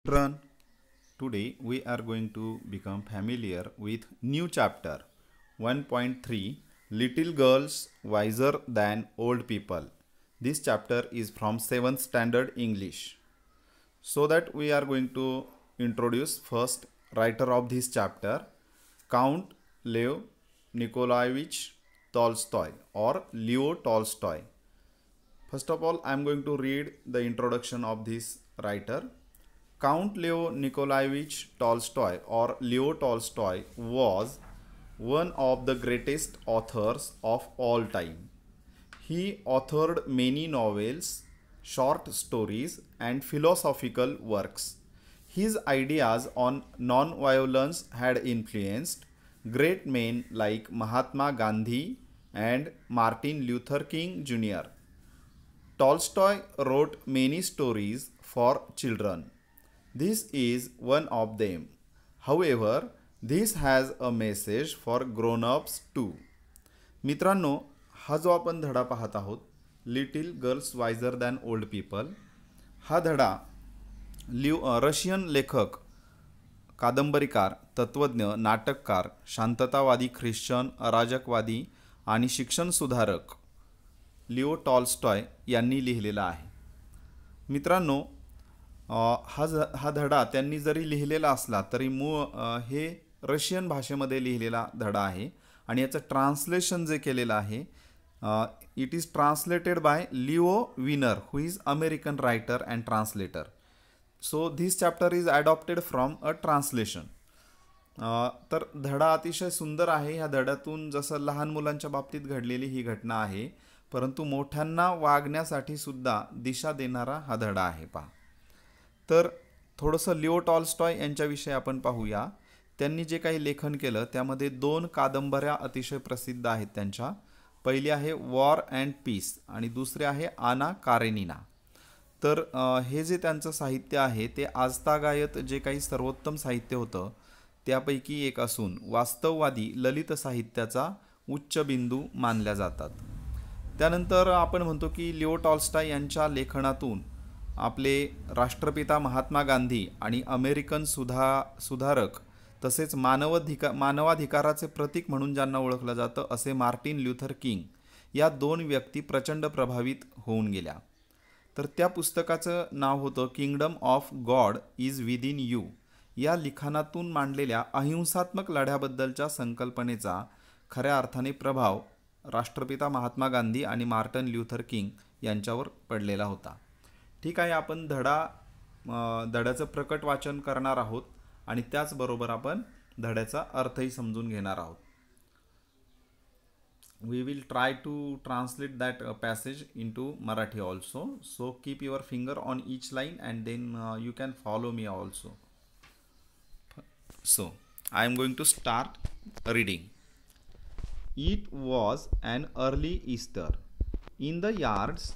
Children, today we are going to become familiar with new chapter 1.3 Little Girls Wiser Than Old People. This chapter is from 7th standard English. So that we are going to introduce first writer of this chapter, Count Lev Nikolaevich Tolstoy or Leo Tolstoy. First of all, I am going to read the introduction of this writer. Count Leo Nikolaevich Tolstoy or Leo Tolstoy was one of the greatest authors of all time. He authored many novels, short stories, and philosophical works. His ideas on non-violence had influenced great men like Mahatma Gandhi and Martin Luther King Jr. Tolstoy wrote many stories for children. This is one of them. However, this has a message for grown-ups too. मित्रांनो, हा जो आपण धडा पाहत आहोत, little girls wiser than old people, हा धडा Russian लेखक, कादंबरीकार, तत्वज्ञ, नाटककार, शांततावादी ख्रिश्चन, अराजकवादी आणि शिक्षण सुधारक लिओ टॉल्स्टॉय यांनी लिहिलेला आहे. मित्रांनो, हा धडा त्यांनी जरी लिहिलेला असला तरी हे रशियन भाषेमध्ये लिहिलेला धडा आहे आणि याचं ट्रान्सलेशन जे केलेलं आहे, it is translated by Leo Wiener who is American writer and translator. So this chapter is adopted from a translation. तर धडा अतिशय सुंदर आहे. ह्या धड्यातून जसं लहान मुलांच्या बाबतीत घडलेली ही घटना आहे, परंतु मोठ्यांना वागण्यासाठी सुद्धा दिशा देणारा हा धडा आहे. पहा, तर थोडंसं लिओ टॉल्स्टॉय यांच्याविषयी आपण पाहूया. त्यांनी जे काही लेखन केलं त्यामध्ये 2 कादंबऱ्या अतिशय प्रसिद्ध आहेत त्यांच्या. पहिली आहे वॉर अँड पीस आणि दुसरी आहे आना कारेनिना. तर हे जे त्यांचं साहित्य आहे ते आजतागायत जे काही सर्वोत्तम साहित्य होतं त्यापैकी एक असून वास्तववादी ललित साहित्याचा उच्च बिंदू मानल्या जातात. त्यानंतर आपण म्हणतो की लिओ टॉल्स्टॉय यांच्या लेखनातून आपले राष्ट्रपिता महात्मा गांधी आणि अमेरिकन सुधारक तसेच मानवाधिकाराचे प्रतीक म्हणून ज्यांना ओळखलं जातं असे मार्टिन ल्युथर किंग या 2 व्यक्ती प्रचंड प्रभावित होऊन गेल्या. तर त्या पुस्तकाचं नाव होतं kingdom of God is within you. या लिखाणातून मांडलेल्या अहिंसात्मक लढ्याबद्दलच्या संकल्पनेचा खऱ्या अर्थाने प्रभाव राष्ट्रपिता महात्मा गांधी आणि मार्टिन ल्युथर किंग यांच्यावर पडलेला होता. ठीक आहे, आपण धड्याचं प्रकट वाचन करणार आहोत आणि त्याचबरोबर आपण धड्याचा अर्थही समजून घेणार आहोत. We will try to translate that passage into Marathi also. So keep your finger on each line and then you can follow me also. So I am going to start reading. It was an early Easter. In the yards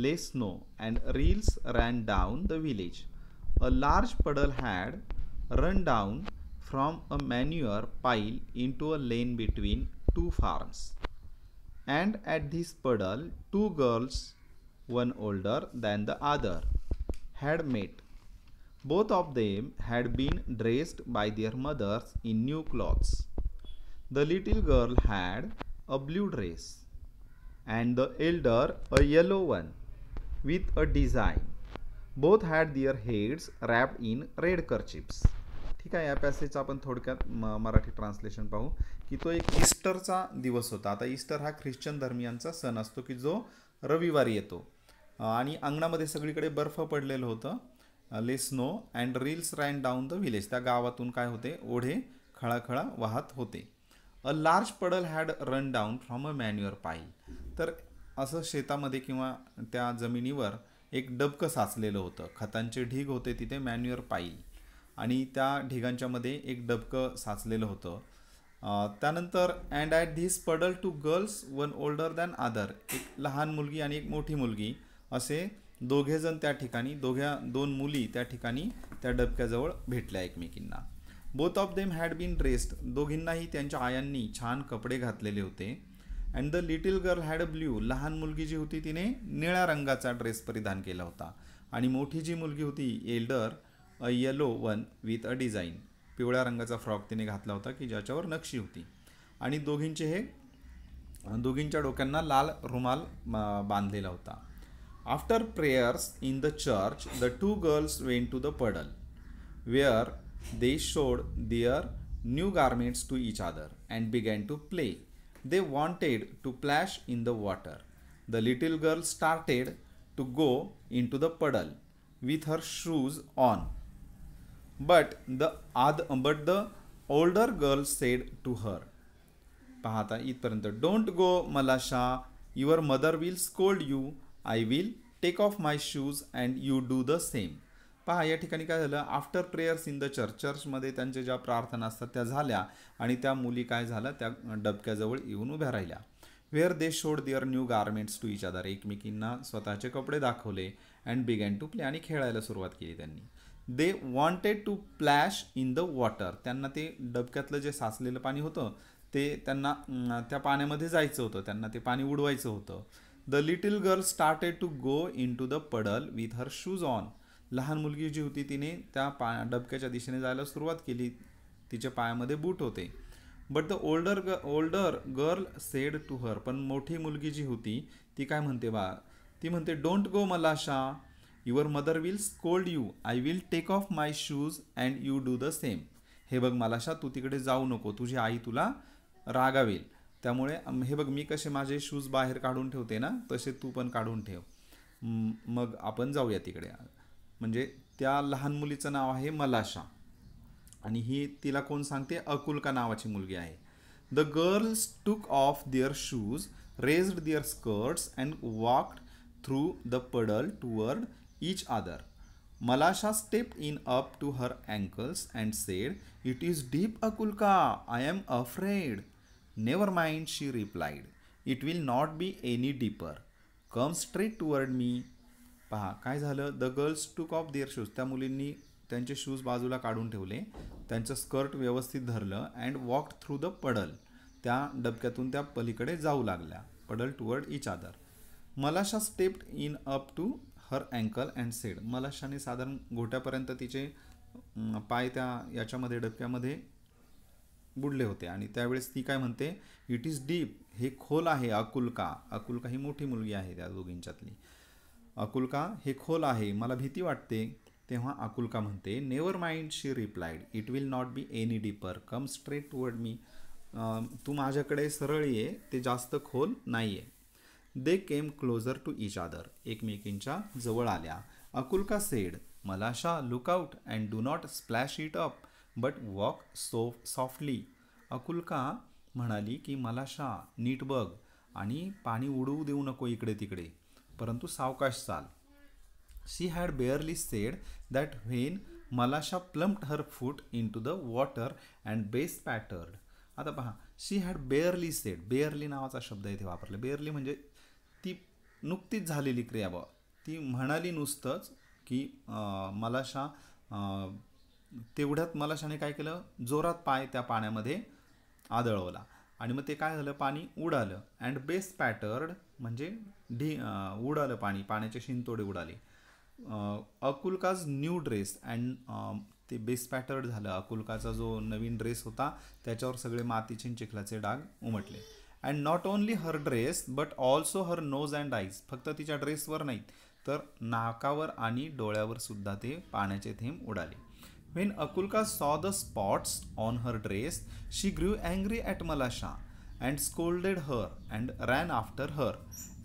lay snow and rills ran down the village. A large puddle had run down from a manure pile into a lane between 2 farms. And at this puddle 2 girls, one older than the other, had met. Both of them had been dressed by their mothers in new clothes. The little girl had a blue dress and the elder a yellow one with a design. Both had their heads wrapped in red kerchiefs. ठीक आहे, या पॅसेजचं आपण थोडक्यात Marathi translation पाहू की तो एक ईस्टरचा दिवस होता. आता ईस्टर हा ख्रिश्चन धर्मियांचा सण असतो की जो रविवारी येतो आणि अंगणामध्ये सगळीकडे बर्फ पडलेलं होतं. ले snow and reels ran down the village. त्या गावातून काय होते, ओढे खळाखळा वाहत होते. अ लार्ज पडल had run down from a manure पाईल. तर असं शेतामध्ये किंवा त्या जमिनीवर एक डबकं साचलेलं होतं. खतांचे ढीग होते तिथे मॅन्युअर पाईल आणि त्या ढिगांच्यामध्ये एक डबकं साचलेलं होतं. त्यानंतर अँड ॲट धिस पडल 2 girls, one older than other. एक लहान मुलगी आणि एक मोठी मुलगी असे दोघेजण त्या ठिकाणी, 2 मुली त्या ठिकाणी त्या डबक्याजवळ भेटल्या एकमेकींना. Both of them had been dressed. दोघींनाही त्यांच्या आयांनी छान कपडे घातलेले होते. And the little girl had a blue. लहान मुलगी जी होती तिने निळ्या रंगाचा ड्रेस परिधान केला होता आणि मोठी जी मुलगी होती Elder a yellow one with a design. पिवळ्या रंगाचा फ्रॉक तिने घातला होता की ज्याच्यावर नक्षी होती. आणि दोघींच्या डोक्यांना लाल रुमाल बांधलेला होता. After prayers in the church the two girls went to the puddle where they showed their new garments to each other and began to play. They wanted to splash in the water. The little girl started to go into the puddle with her shoes on. But the older girl said to her, पाहता इथपर्यंत, don't go Malasha, your mother will scold you, I will take off my shoes and you do the same. पहा या ठिकाणी काय झालं, after prayers in the चर्चमध्ये त्यांच्या ज्या प्रार्थना असतात त्या झाल्या आणि त्या मुली काय झाल्या, त्या डबक्याजवळ येऊन उभ्या राहिल्या. Where they showed their new garments to each other, एकमेकींना स्वतःचे कपडे दाखवले. अँड बिगॅन टू प्ले, आणि खेळायला सुरुवात केली त्यांनी. They wanted to plash in the water, त्यांना ते डबक्यातलं जे साचलेलं पाणी होतं ते त्यांना त्या पाण्यामध्ये जायचं होतं, त्यांना ते पाणी उडवायचं होतं. The little girl started to go into the puddle with her shoes on, लहान मुलगी जी होती तिने त्या डबक्याच्या दिशेने जायला सुरुवात केली, तिच्या पायामध्ये बूट होते. But the older girl said to her, पण मोठी मुलगी जी होती ती काय म्हणते बा, ती म्हणते don't go Malasha, your mother will scold you, I will take off my shoes and you do the same. हे बघ मलाशा, तू तिकडे जाऊ नको, तुझी आई तुला रागावेल, त्यामुळे हे बघ मी कसे माझे शूज बाहेर काढून ठेवते ना, तसे तू पण काढून ठेव, मग आपण जाऊया तिकडे. म्हणजे त्या लहान मुलीचं नाव आहे मलाशा आणि ही तिला कोण सांगते, अकुल्का नावाची मुलगी आहे. The girls took off their shoes, raised their skirts and walked through the puddle toward each other. Malasha stepped in up to her ankles and said, "It is deep, Akulka. I am afraid." "Never mind," she replied. "It will not be any deeper. Come straight toward me." पहा काय झालं, the girls took off their shoes, त्या मुलींनी त्यांचे shoes बाजूला काढून ठेवले, त्यांचं स्कर्ट व्यवस्थित धरलं. अँड वॉक थ्रू द पडल, त्या डबक्यातून त्या पलीकडे जाऊ लागल्या. Puddle toward each other. Malasha stepped in up to her ankle and said, मलाशाने साधारण घोट्यापर्यंत तिचे पाय त्या याच्यामध्ये डबक्यामध्ये बुडले होते आणि त्यावेळेस ती काय म्हणते, इट इज डीप, हे खोल आहे अकुल्का. अकुल्का ही मोठी मुलगी आहे त्या दोघींच्यातली. अकुल्का हे खोल आहे, मला भीती वाटते. तेव्हा अकुल्का म्हणते, never mind, she replied, it will not be any deeper, come straight toward me. तू माझ्याकडे सरळ ये, ते जास्त खोल नाही आहे. They came closer to each other, एकमेकींच्या जवळ आल्या. Akulka said, Malasha look out and do not splash it up but walk softly. Akulka म्हणाली की मलाशा नीट बघ आणि पाणी उडवू देऊ नको इकडे तिकडे, परंतु सावकाश चाल. She had barely said that when Malasha plumped her foot into the water and bespattered. आता पहा, she had barely said, barely नावाचा शब्द इथे वापरला. बेअरली म्हणजे ती नुकतीच झालेली क्रिया बा, ती म्हणाली नुसतंच की मलाशा, तेवढ्यात मलाशाने काय केलं, जोरात पाय त्या पाण्यामध्ये आदळवला आणि मग ते काय झालं, पाणी उडालं. अँड बेस पॅटर्ड म्हणजे उडालं पाणी, पाण्याचे शिंतोडे उडाले. अकुल्काज न्यू ड्रेस अँड ते बेस पॅटर्ड झालं. अकुल्काचा जो नवीन ड्रेस होता त्याच्यावर सगळे मातीचे चिखलाचे डाग उमटले. And not only her dress but also her nose and eyes, फक्त तिच्या ड्रेसवर नाहीत तर नाकावर आणि डोळ्यावर सुद्धा ते पाण्याचे थेंब उडाले. When Akulka saw the spots on her dress she grew angry at Malasha and scolded her and ran after her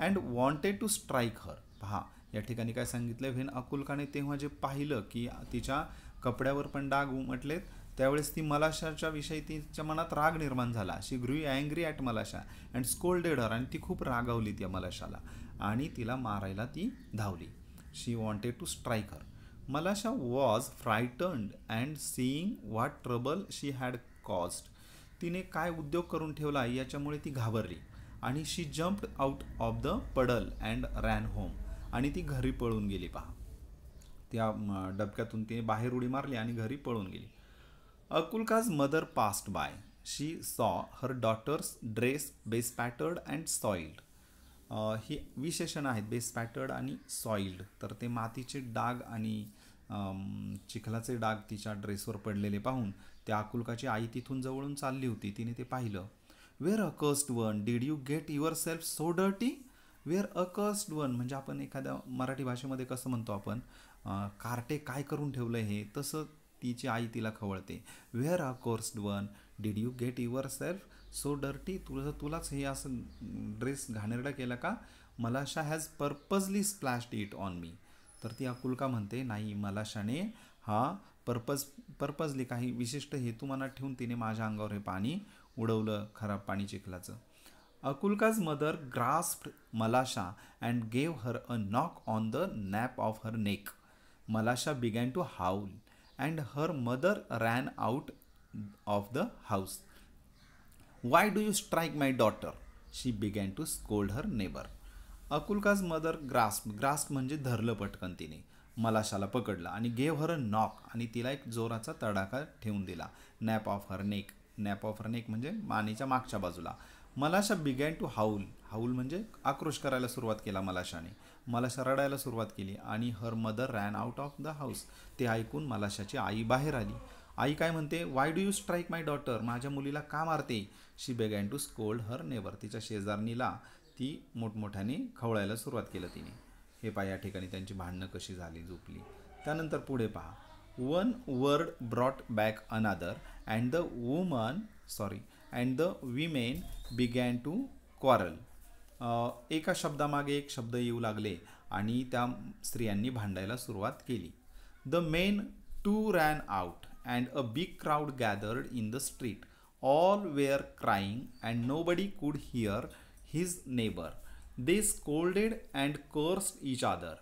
and wanted to strike her. पहा या ठिकाणी काय सांगितलं, व्हेन अकुल्काने तेव्हा जे पाहिलं की तिच्या कपड्यावर पण डाग उमटलेत, त्यावेळेस ती मलाशाच्या विषयी तिच्या मनात राग निर्माण झाला. She grew angry at Malasha and scolded her, आणि ती खूप रागावली त्या मलाशाला आणि तिला मारायला ती धावली. She wanted to strike her. Malasha was frightened and seeing what trouble she had caused. तिने काय उद्योग करून ठेवला याच्यामुळे ती घाबरली आणि she jumped out of the puddle and ran home, आणि ती घरी पळून गेली. पहा त्या डबक्यातून तिने बाहेर उडी मारली आणि घरी पळून गेली. Akulka's mother passed by. She saw her daughter's dress bespattered and soiled. ही विशेषण आहेत, बेस पॅटर्ड आणि सॉइल्ड, तर ते मातीचे डाग आणि चिखलाचे डाग तिच्या ड्रेसवर पडलेले पाहून त्या आकुलकाची आई तिथून जवळून चालली होती. तिने ते पाहिलं. Where accursed one, did you get yourself so dirty? Where accursed one म्हणजे आपण एखाद्या मराठी भाषेमध्ये कसं म्हणतो आपण, कार्टे काय करून ठेवलं हे, तसं तिची आई तिला खवळते. Where accursed one, did you get yourself so dirty? तुलाच हे असं ड्रेस घाणेरडा केला का? Malasha has purposely splashed it on me. तर ती आकुलका म्हणते, नाही, मलाशाने हा पर्पजली काही विशिष्ट हेतू मनात ठेवून तिने माझ्या अंगावर हे पाणी उडवलं, खराब पाणी चिखलाचं. Akulka's mother grasped Malasha and gave her a knock on the nape of her neck. Malasha began to howl and her mother ran out of the house. Why do you strike my daughter? She began to scold her neighbor. Akulka's mother grasped म्हणजे धरलं पटकन तिने, मलाशाला पकडलं आणि gave her अ knock आणि तिला एक जोराचा तडाखा ठेवून दिला. Nape of her neck, nape of her neck म्हणजे मानेच्या मागच्या बाजूला. Malasha began to howl, howl म्हणजे आक्रोश करायला सुरुवात केला मलाशाने. मलाशा रडायला सुरुवात केली आणि her mother ran out of the house. ते ऐकून मलाशाची आई बाहेर आली. आई काय म्हणते, why do you strike my daughter? माझ्या मुलीला का मारते? She began to scold her neighbour. तिच्या शेजारणीला ती मोठमोठ्याने खवळायला सुरुवात केलं तिने. हे पहा या ठिकाणी त्यांची भांडणं कशी झाली, झोपली. त्यानंतर पुढे पहा. One word brought back another and the women began to quarrel. एका शब्दामागे एक शब्द येऊ लागले आणि त्या स्त्रियांनी भांडायला सुरुवात केली. The men too ran out and a big crowd gathered in the street. All were crying and nobody could hear his neighbor. They scolded and cursed each other.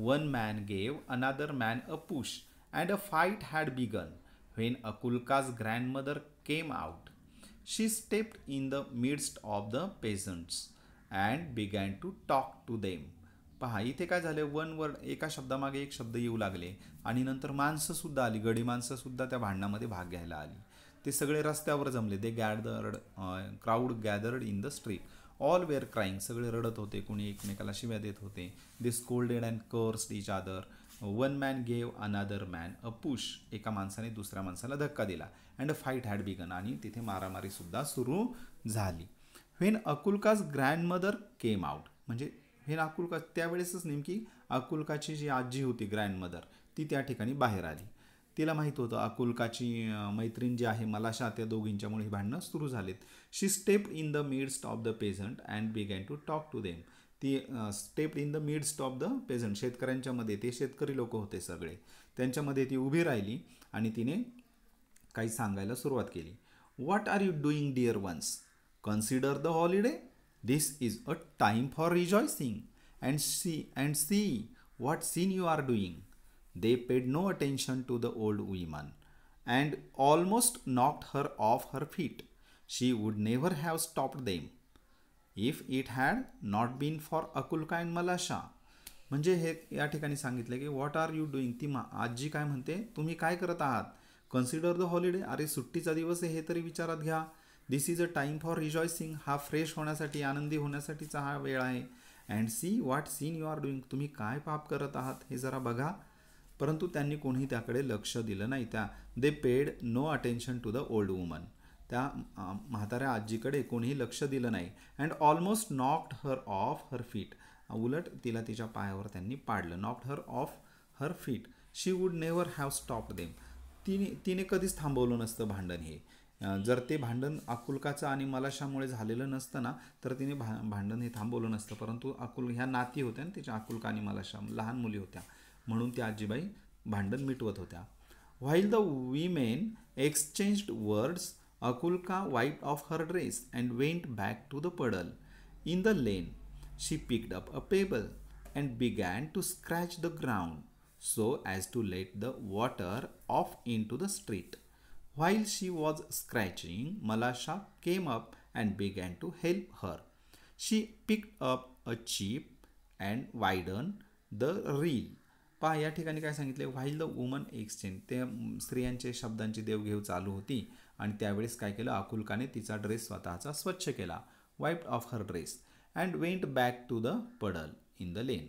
One man gave another man a push and a fight had begun. When Akulka's grandmother came out, she stepped in the midst of the peasants and began to talk to them. पहा इथे काय झाले, one word, एका शब्दामागे एक शब्द येऊ लागले आणि नंतर माणसंसुद्धा आली, गडी माणसंसुद्धा त्या भांडणामध्ये भाग घ्यायला आली. ते सगळे रस्त्यावर जमले. They crowd gathered in the street. All were crying, सगळे रडत होते, कोणी एकमेकाला शिव्या देत होते. They scolded and cursed each other. One man gave another man a push, एका माणसाने दुसऱ्या माणसाला धक्का दिला. And a fight had begun, आणि तिथे मारामारीसुद्धा सुरू झाली. When Akulka's grandmother came out, म्हणजे व्हेन अकुलका, त्यावेळेसच नेमकी अकुलकाची जी आजी होती ग्रँडमदर, ती त्या ठिकाणी बाहेर आली. तिला माहीत होतं अकुलकाची मैत्रीण जी आहे मलाशा, त्या दोघींच्यामुळे ही भांडणं सुरू झालीत. She stepped in the midst of the peasant and began to talk to them. ती stepped in the midst of the peasant, शेतकऱ्यांच्या मध्ये, ते शेतकरी लोक होते सगळे, त्यांच्यामध्ये ती उभी राहिली आणि तिने काही सांगायला सुरुवात केली. What are you doing dear ones? Consider the holiday. This is a time for rejoicing and see what sin you are doing. They paid no attention to the old woman and almost knocked her off her feet. She would never have stopped them if it had not been for Akulka and Malasha. म्हणजे हे या ठिकाणी सांगितलं की what are you doing. ती आजी काय म्हणते, तुम्ही काय करत आहात? कन्सिडर द हॉलिडे, अरे सुट्टीचा दिवस आहे हे तरी विचारात घ्या. This is a time for rejoicing, हा फ्रेश होण्यासाठी, आनंदी होण्यासाठीचा हा वेळ आहे. And see what sin you are doing, तुम्ही काय पाप करत आहात हे जरा बघा. परंतु त्यांनी कोणीही त्याकडे लक्ष दिलं नाही. They paid no attention to the old woman, त्या म्हाताऱ्या आजीकडे कोणीही लक्ष दिलं नाही. And almost knocked her off her feet, उलट तिला तिच्या पायावर त्यांनी पाडलं. Knocked her off her feet. She would never have stopped them, तिने कधीच थांबवलं नसतं भांडण हे. जर ते भांडण अकुलकाचं आणि मलाशामुळे झालेलं नसतं ना, तर तिने भांडण हे थांबवलं नसतं. परंतु ह्या नाती होत्या ना तिच्या, अकुलका आणि मलाशा, लहान मुली होत्या, म्हणून त्या आजीबाई भांडण मिटवत होत्या. While the women exchanged words, Akulka wiped off her dress and went back to the puddle. In the lane she picked up a pebble and began to scratch the ground so as to let the water off into the street. While she was scratching, Malasha came up and began to help her. She picked up a chip and widen the rill. पहा या ठिकाणी काय सांगितले, while the woman exchange, ते स्त्रियांचे शब्दांची देवघेव चालू होती आणि त्यावेळेस काय केलं, अकुलकाने तिचा ड्रेस स्वतःचा स्वच्छ केला. Wiped off her dress and went back to the puddle in the lane.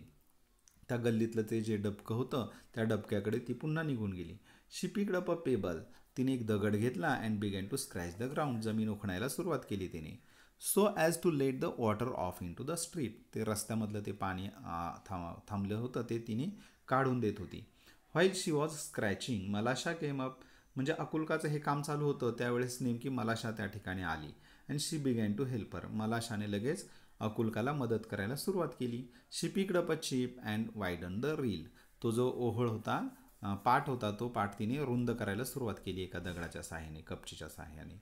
त्या गल्लीतलं ते जे डबकं होतं त्या डबक्याकडे ती पुन्हा निघून गेली. She picked up a pebble. तिने एक दगड घेतला and began to scratch the ground. जमीन उखणायला सुरुवात केली तिने. So as to let the water off into the street. ते रस्त्यामधलं ते पाणी थांबलं होतं ते तिने काढून देत होती. While she was scratching Malasha came up. म्हणजे अकुल्काचं हे काम चालू होतं त्यावेळेस नेमकी मलाशा त्या ठिकाणी आली. And she began to help her. मलाशाने लगेच अकुल्काला मदत करायला सुरुवात केली. She picked up a chip and widen the rill. तो जो ओहळ होता पाट होता तो पाट तिने रुंद करायला सुरुवात केली एका दगडाच्या सहाय्याने कपचीच्या सहाय्याने.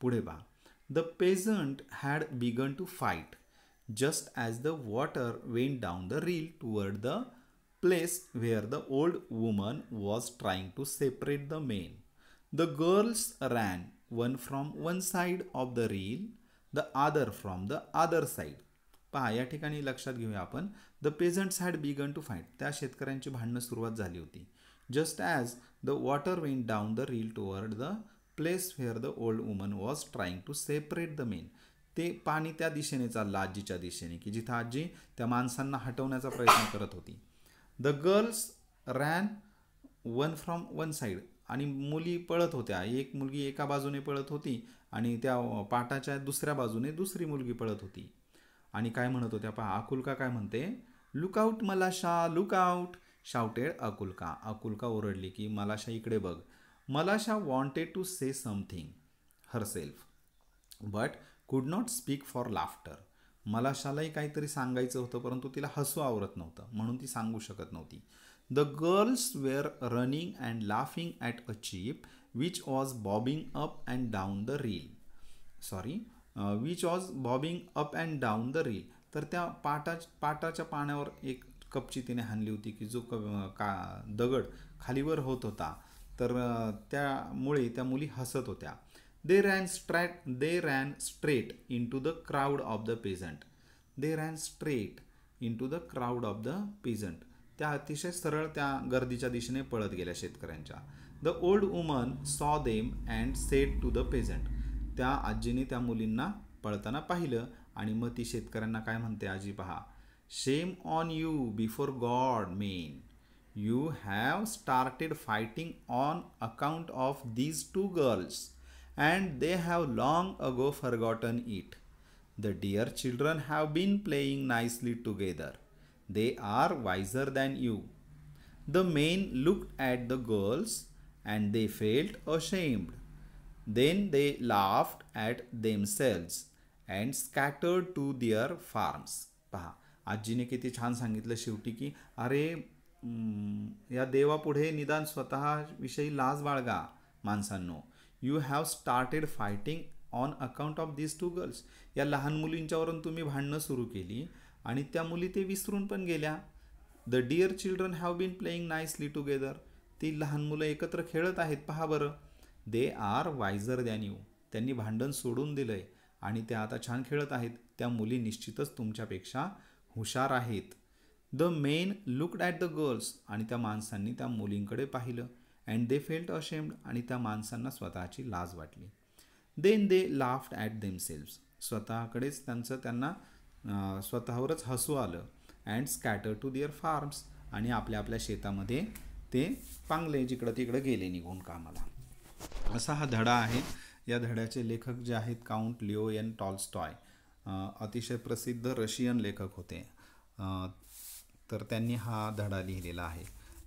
पुढे पहा. The peasant had begun to fight just as the water went down the rill toward the place where the old woman was trying to separate the men. The girls ran one from one side of the rill the other from the other side. पहा या ठिकाणी लक्षात घेऊया आपण. The peasants had begun to fight. त्या शेतकऱ्यांची भांडणं सुरुवात झाली होती. Just as the water went down the rill toward the place where the old woman was trying to separate the men. ते पाणी त्या दिशेने चाललं आजीच्या दिशेने की जिथं आजी त्या माणसांना हटवण्याचा प्रयत्न करत होती. The girls ran one from one side. आणि मुली पळत होत्या. एक मुलगी एका बाजूने पळत होती आणि त्या पाटाच्या दुसऱ्या बाजूने दुसरी मुलगी पळत होती. आणि काय म्हणत होत्या पहा. अकुल्का काय म्हणते. Look out Malasha look out shouted Akulka. Akulka ओरडली की मलाशा इकडे बघ. Malasha wanted to say something herself but could not speak for laughter. मलाशालाही काहीतरी सांगायचं होतं परंतु तिला हसू आवरत नव्हतं म्हणून ती सांगू शकत नव्हती. The girls were running and laughing at a chip which was bobbing up and down the rill. Which was bobbing up and down the rill. तर त्या पाटाच्या पाण्यावर एक कपची तिने हाणली होती की जो दगड खालीवर होत होता. तर त्यामुळे त्या मुली हसत होत्या. They ran straight into the crowd of the peasant. They ran straight into the crowd of the peasant. त्या अतिशय सरळ त्या गर्दीच्या दिशेने पळत गेल्या शेतकऱ्यांच्या. The old woman saw them and said to the peasant. त्या आजीने त्या मुलींना पळताना पाहिलं आणि मग ती शेतकऱ्यांना काय म्हणते आजी पहा. Shame on you before God men. You have started fighting on account of these two girls and they have long ago forgotten it. The dear children have been playing nicely together. They are wiser than you. The men looked at the girls and they felt ashamed. Then they laughed at themselves and scattered to their farms. पहा आजीने किती छान सांगितलं शेवटी की अरे या देवापुढे निदान स्वतःविषयी लाज बाळगा माणसांनो. You have started fighting on account of this two girls. या लहान मुलींच्यावरून तुम्ही भांडणं सुरू केली आणि त्या मुली ते विसरून पण गेल्या. The dear children have been playing nicely together. ती लहान मुलं एकत्र खेळत आहेत पहा बरं. They are wiser than you. त्यांनी भांडण सोडून दिलंय आणि त्या आता छान खेळत आहेत. त्या मुली निश्चितच तुमच्यापेक्षा हुशार आहेत. The men looked at the girls. आणि त्या माणसांनी त्या मुलींकडे पाहिलं. And they felt ashamed. आणि त्या माणसांना स्वतःची लाज वाटली. Then they laughed at themselves. स्वतःकडेच त्यांना स्वतःवरच हसू आलं. And scatter to their farms. आणि आपल्या आपल्या शेतामध्ये ते पांगले जिकडं तिकडं गेले निघून कामाला. असा हा धडा आहे. या धड्याचे लेखक जे आहेत काउंट लिओ एन टॉल्स्टॉय. अतिशय प्रसिद्ध रशियन लेखक होते. तर त्यांनी हा धडा लिहिलेला आहे.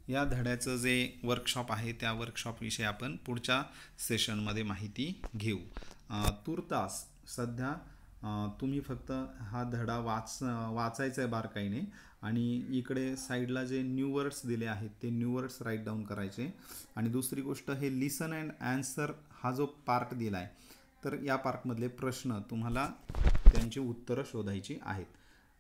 या धड्याचं जे वर्कशॉप आहे त्या वर्कशॉपविषयी आपण पुढच्या सेशनमध्ये माहिती घेऊ. तुर्तास सध्या तुम्ही फक्त हा धडा वाचायचा आहे बारकाईने आणि इकडे साईडला जे न्यू वर्ड्स दिले आहेत ते न्यू वर्ड्स राईट डाऊन करायचे. आणि दुसरी गोष्ट हे लिसन अँड ॲन्सर हा जो पार्ट दिला आहे तर या पार्टमधले प्रश्न तुम्हाला त्यांची उत्तरं शोधायची आहेत.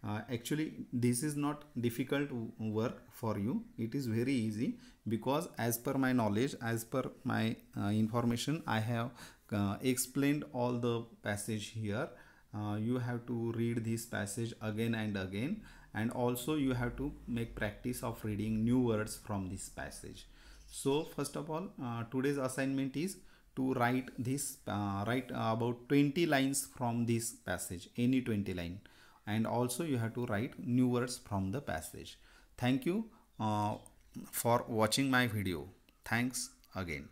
Actually this is not difficult work for you. It is very easy because as per my knowledge as per my information I have explained all the passage here. You have to read this passage again and again, and also you have to make practice of reading new words from this passage. So first of all, today's assignment is to write about 20 lines from this passage, any 20 line, and also you have to write new words from the passage. Thank you for watching my video. Thanks again.